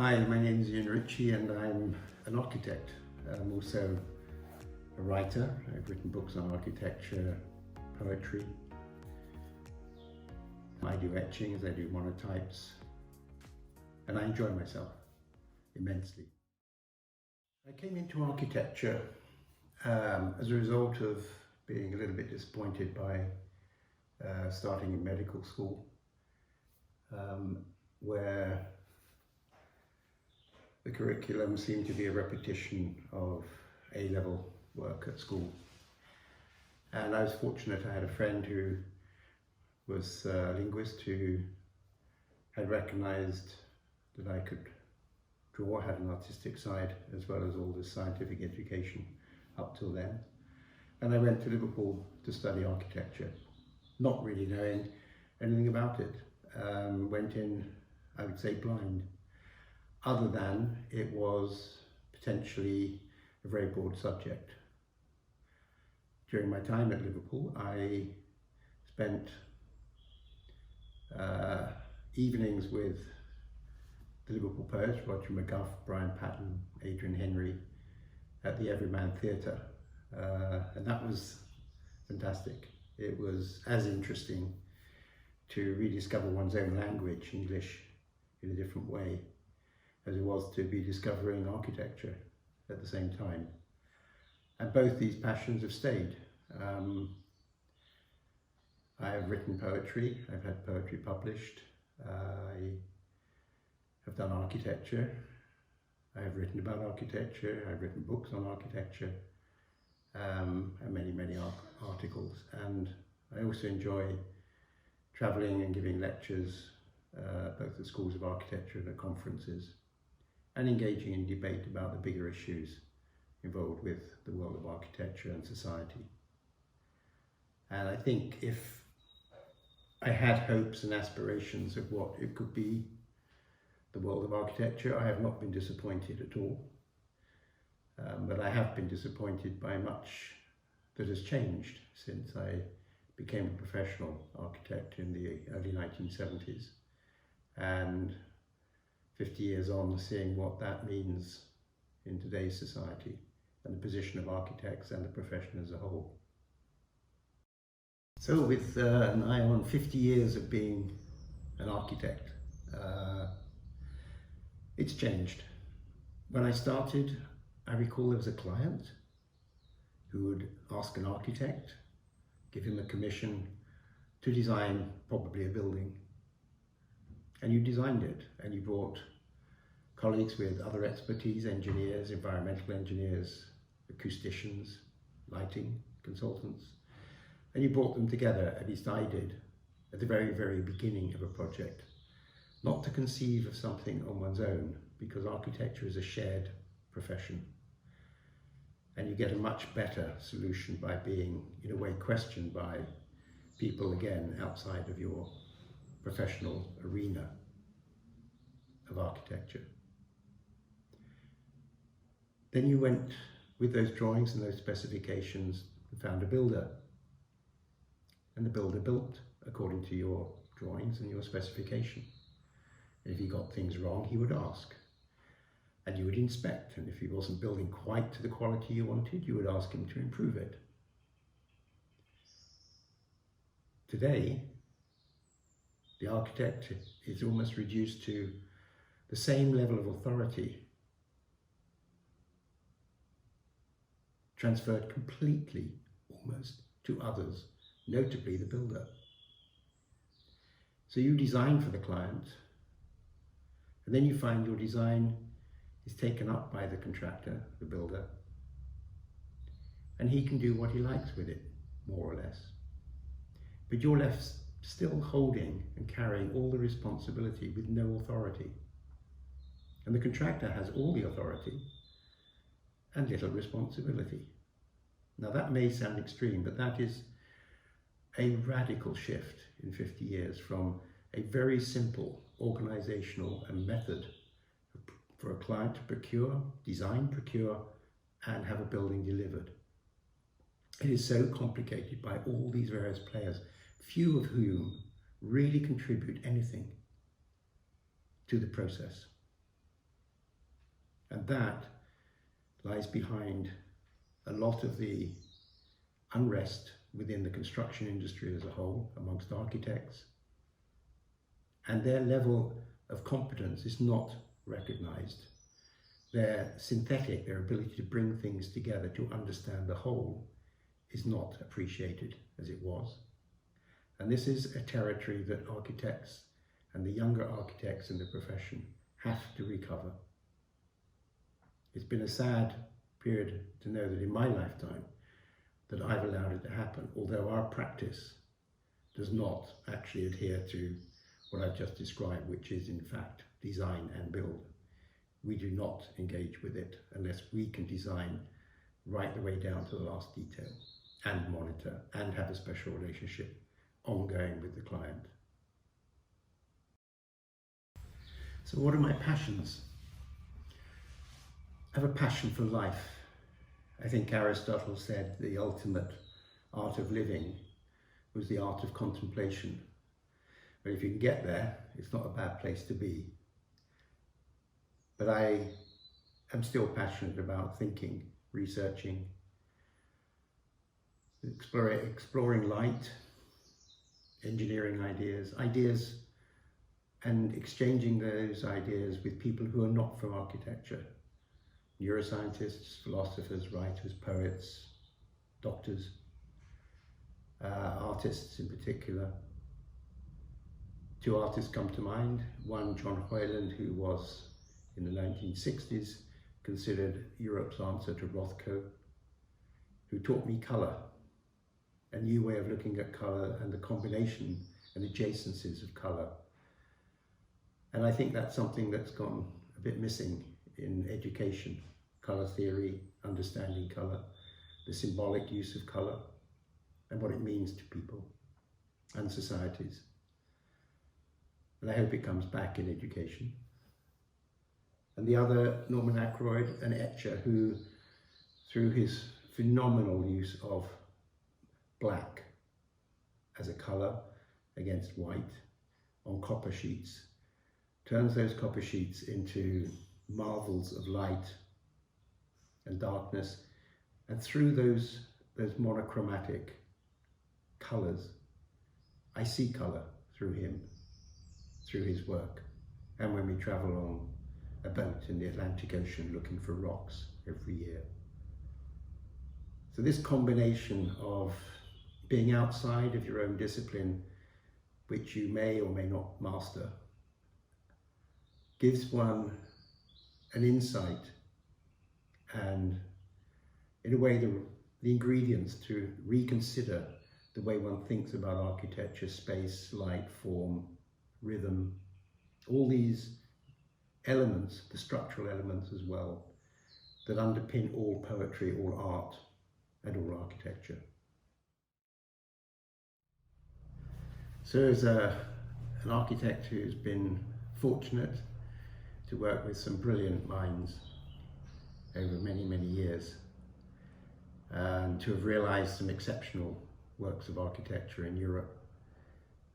Hi, my name is Ian Ritchie and I'm an architect. I'm also a writer. I've written books on architecture, poetry. I do etchings, I do monotypes, and I enjoy myself immensely. I came into architecture as a result of being a little bit disappointed by starting in medical school, where the curriculum seemed to be a repetition of A-level work at school. And I was fortunate, I had a friend who was a linguist who had recognised that I could draw, had an artistic side, as well as all the scientific education up till then. And I went to Liverpool to study architecture, not really knowing anything about it. Went in, I would say, blind, other than it was potentially a very broad subject. During my time at Liverpool, I spent evenings with the Liverpool poets, Roger McGuff, Brian Patton, Adrian Henry, at the Everyman Theatre, and that was fantastic. It was as interesting to rediscover one's own language, English, in a different way, as it was to be discovering architecture at the same time. And both these passions have stayed. I have written poetry, I've had poetry published, I have done architecture, I have written about architecture, I've written books on architecture, and many articles. And I also enjoy travelling and giving lectures, both at schools of architecture and at conferences, and engaging in debate about the bigger issues involved with the world of architecture and society. And I think if I had hopes and aspirations of what it could be, the world of architecture, I have not been disappointed at all. But I have been disappointed by much that has changed since I became a professional architect in the early 1970s. And 50 years on, seeing what that means in today's society and the position of architects and the profession as a whole. So with an eye on 50 years of being an architect, it's changed. When I started, I recall there was a client who would ask an architect, give him a commission to design probably a building. And you designed it, and you brought colleagues with other expertise, engineers, environmental engineers, acousticians, lighting consultants, and you brought them together, at least I did, at the very beginning of a project, not to conceive of something on one's own, because architecture is a shared profession. And you get a much better solution by being, in a way, questioned by people, again, outside of your professional arena of architecture. Then you went with those drawings and those specifications and found a builder. And the builder built according to your drawings and your specification. And if he got things wrong, he would ask. And you would inspect, and if he wasn't building quite to the quality you wanted, you would ask him to improve it. Today, the architect is almost reduced to the same level of authority, transferred completely, almost, to others, notably the builder. So you design for the client, and then you find your design is taken up by the contractor, the builder, and he can do what he likes with it, more or less. But you're left still holding and carrying all the responsibility with no authority. And the contractor has all the authority and little responsibility. Now that may sound extreme, but that is a radical shift in 50 years from a very simple organizational and method for a client to procure, design, procure, and have a building delivered. It is so complicated by all these various players, few of whom really contribute anything to the process. And that lies behind a lot of the unrest within the construction industry as a whole, amongst architects. And their level of competence is not recognised. Their synthetic, their ability to bring things together to understand the whole, is not appreciated as it was. And this is a territory that architects and the younger architects in the profession have to recover. It's been a sad period to know that in my lifetime that I've allowed it to happen, although our practice does not actually adhere to what I've just described, which is in fact design and build. We do not engage with it unless we can design right the way down to the last detail and monitor and have a special relationship ongoing with the client. So what are my passions? I have a passion for life. I think Aristotle said the ultimate art of living was the art of contemplation. But if you can get there, it's not a bad place to be. But I am still passionate about thinking, researching, exploring light, engineering ideas, and exchanging those ideas with people who are not from architecture. Neuroscientists, philosophers, writers, poets, doctors, artists in particular. Two artists come to mind. One, John Hoyland, who was in the 1960s considered Europe's answer to Rothko, who taught me colour, a new way of looking at colour and the combination and adjacencies of colour. And I think that's something that's gone a bit missing in education. Colour theory, understanding colour, the symbolic use of colour, and what it means to people and societies. And I hope it comes back in education. And the other, Norman Ackroyd, an etcher who, through his phenomenal use of black as a colour against white on copper sheets, turns those copper sheets into marvels of light and darkness, and through those monochromatic colours, I see colour through him, through his work, and when we travel on a boat in the Atlantic Ocean looking for rocks every year. So this combination of being outside of your own discipline, which you may or may not master, gives one an insight and, in a way, the ingredients to reconsider the way one thinks about architecture, space, light, form, rhythm, all these elements, the structural elements as well, that underpin all poetry, all art, and all architecture. So as an architect who's been fortunate to work with some brilliant minds over many, many years, and to have realised some exceptional works of architecture in Europe,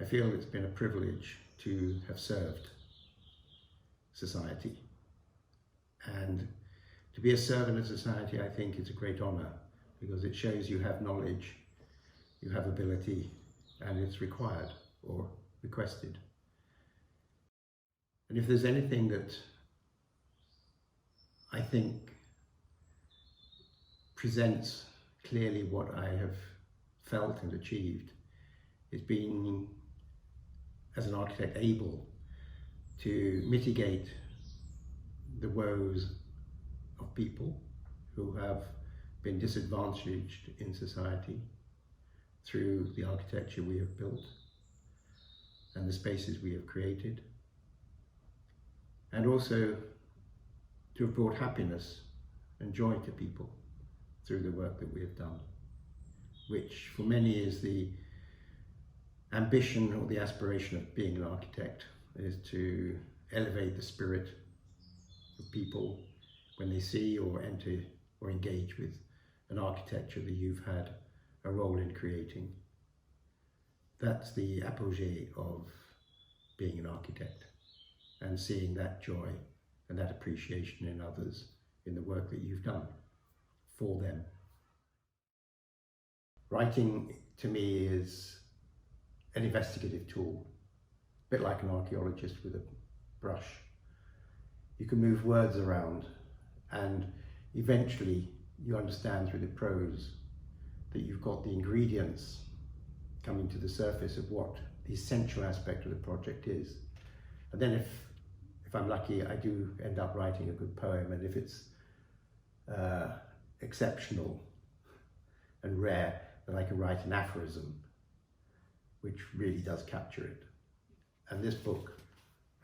I feel it's been a privilege to have served society. And to be a servant of society, I think, is a great honour, because it shows you have knowledge, you have ability, and it's required or requested. And if there's anything that I think presents clearly what I have felt and achieved, is being, as an architect, able to mitigate the woes of people who have been disadvantaged in society through the architecture we have built and the spaces we have created, and also to have brought happiness and joy to people through the work that we have done, which for many is the ambition or the aspiration of being an architect, is to elevate the spirit of people when they see or enter or engage with an architecture that you've had a role in creating. That's the apogee of being an architect, and seeing that joy and that appreciation in others in the work that you've done for them. Writing to me is an investigative tool, a bit like an archaeologist with a brush. You can move words around, and eventually you understand through the prose that you've got the ingredients coming to the surface of what the essential aspect of the project is. And then if I'm lucky, I do end up writing a good poem, and if it's exceptional and rare, then I can write an aphorism which really does capture it. And this book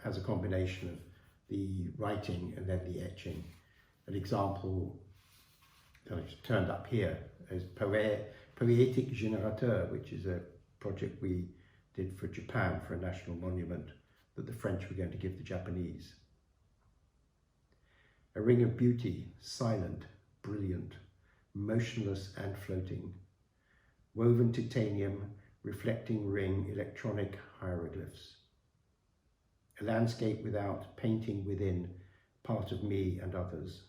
has a combination of the writing and then the etching. An example that I've turned up here is Poetic Générateur, which is a project we did for Japan for a national monument that the French were going to give the Japanese. A ring of beauty, silent, brilliant, motionless and floating. Woven titanium, reflecting ring, electronic hieroglyphs. A landscape without, painting within, part of me and others.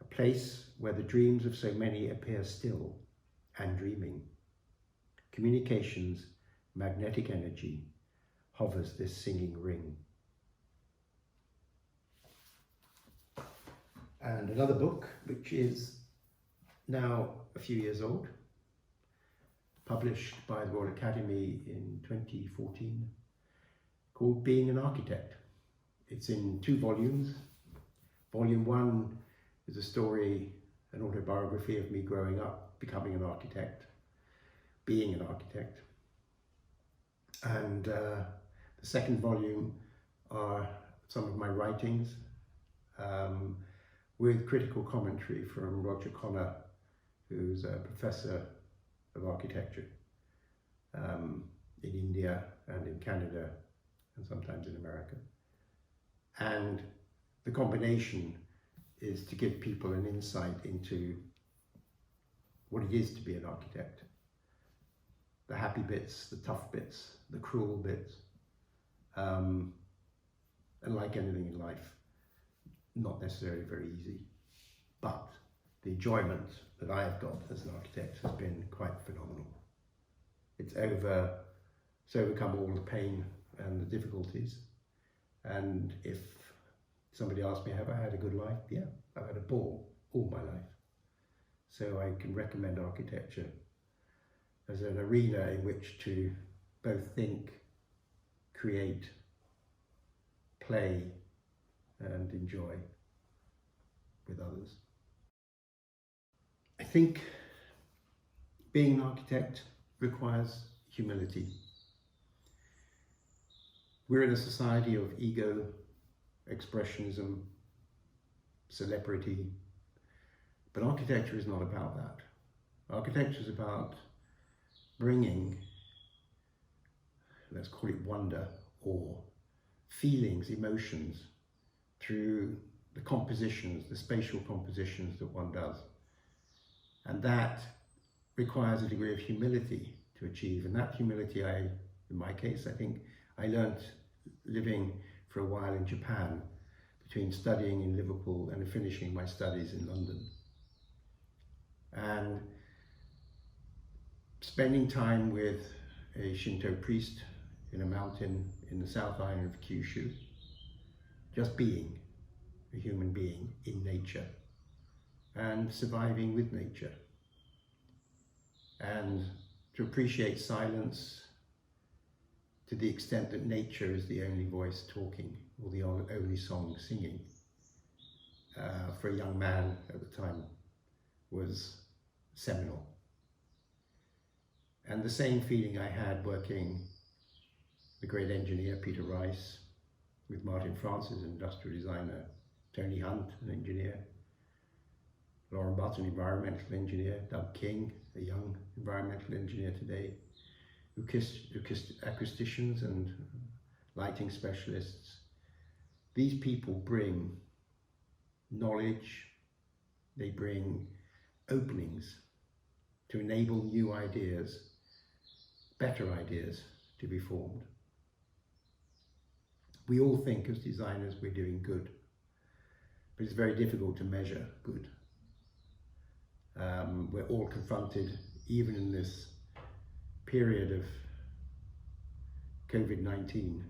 A place where the dreams of so many appear still and dreaming. Communications, magnetic energy, hovers this singing ring. And another book, which is now a few years old, published by the Royal Academy in 2014, called Being an Architect. It's in 2 volumes. Volume 1 is a story, an autobiography of me growing up, becoming an architect, being an architect. And the second volume are some of my writings with critical commentary from Roger Connor, who's a professor of architecture in India and in Canada and sometimes in America. And the combination is to give people an insight into what it is to be an architect. The happy bits, the tough bits, the cruel bits. And like anything in life, not necessarily very easy. But the enjoyment that I have got as an architect has been quite phenomenal. It's overcome all the pain and the difficulties. And if somebody asks me, have I had a good life? Yeah, I've had a ball all my life. So I can recommend architecture as an arena in which to both think, create, play, and enjoy with others. I think being an architect requires humility. We're in a society of ego, expressionism, celebrity, but architecture is not about that. Architecture is about bringing, let's call it wonder, awe, feelings, emotions through the compositions, the spatial compositions that one does. And that requires a degree of humility to achieve. And that humility, in my case, I think I learnt living for a while in Japan, between studying in Liverpool and finishing my studies in London. And spending time with a Shinto priest in a mountain in the South Island of Kyushu, just being a human being in nature and surviving with nature, and to appreciate silence to the extent that nature is the only voice talking or the only song singing, for a young man at the time was seminal. And the same feeling I had working the great engineer Peter Rice, with Martin Francis, an industrial designer, Tony Hunt, an engineer, Lauren Butt, an environmental engineer, Doug King, a young environmental engineer today, acousticians and lighting specialists. These people bring knowledge, they bring openings to enable new ideas, better ideas to be formed. We all think as designers we're doing good but it's very difficult to measure good. We're all confronted, even in this period of COVID-19,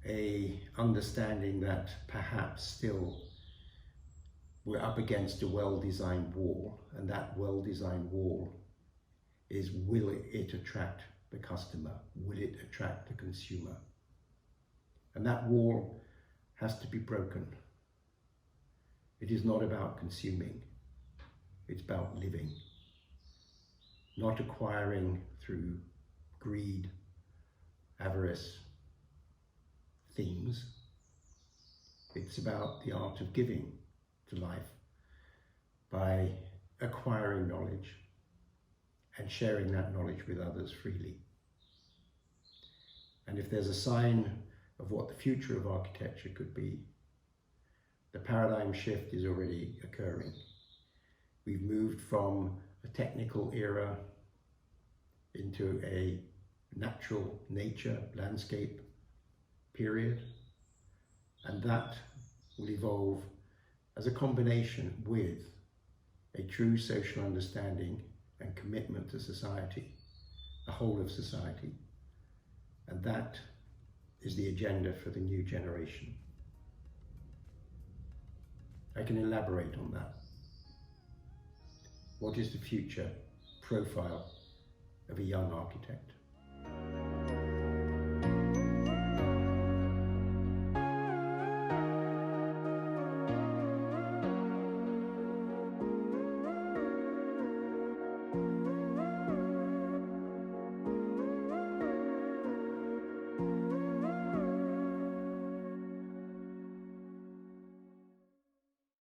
a understanding that perhaps still we're up against a well-designed wall, and that well-designed wall is, will it attract the customer? Will it attract the consumer? And that wall has to be broken. It is not about consuming, it's about living. Not acquiring through greed, avarice, things. It's about the art of giving to life by acquiring knowledge and sharing that knowledge with others freely. And if there's a sign of what the future of architecture could be, the paradigm shift is already occurring. We've moved from a technical era into a natural nature landscape period, and that will evolve as a combination with a true social understanding and commitment to society, the whole of society. And that is the agenda for the new generation. I can elaborate on that. What is the future profile of a young architect?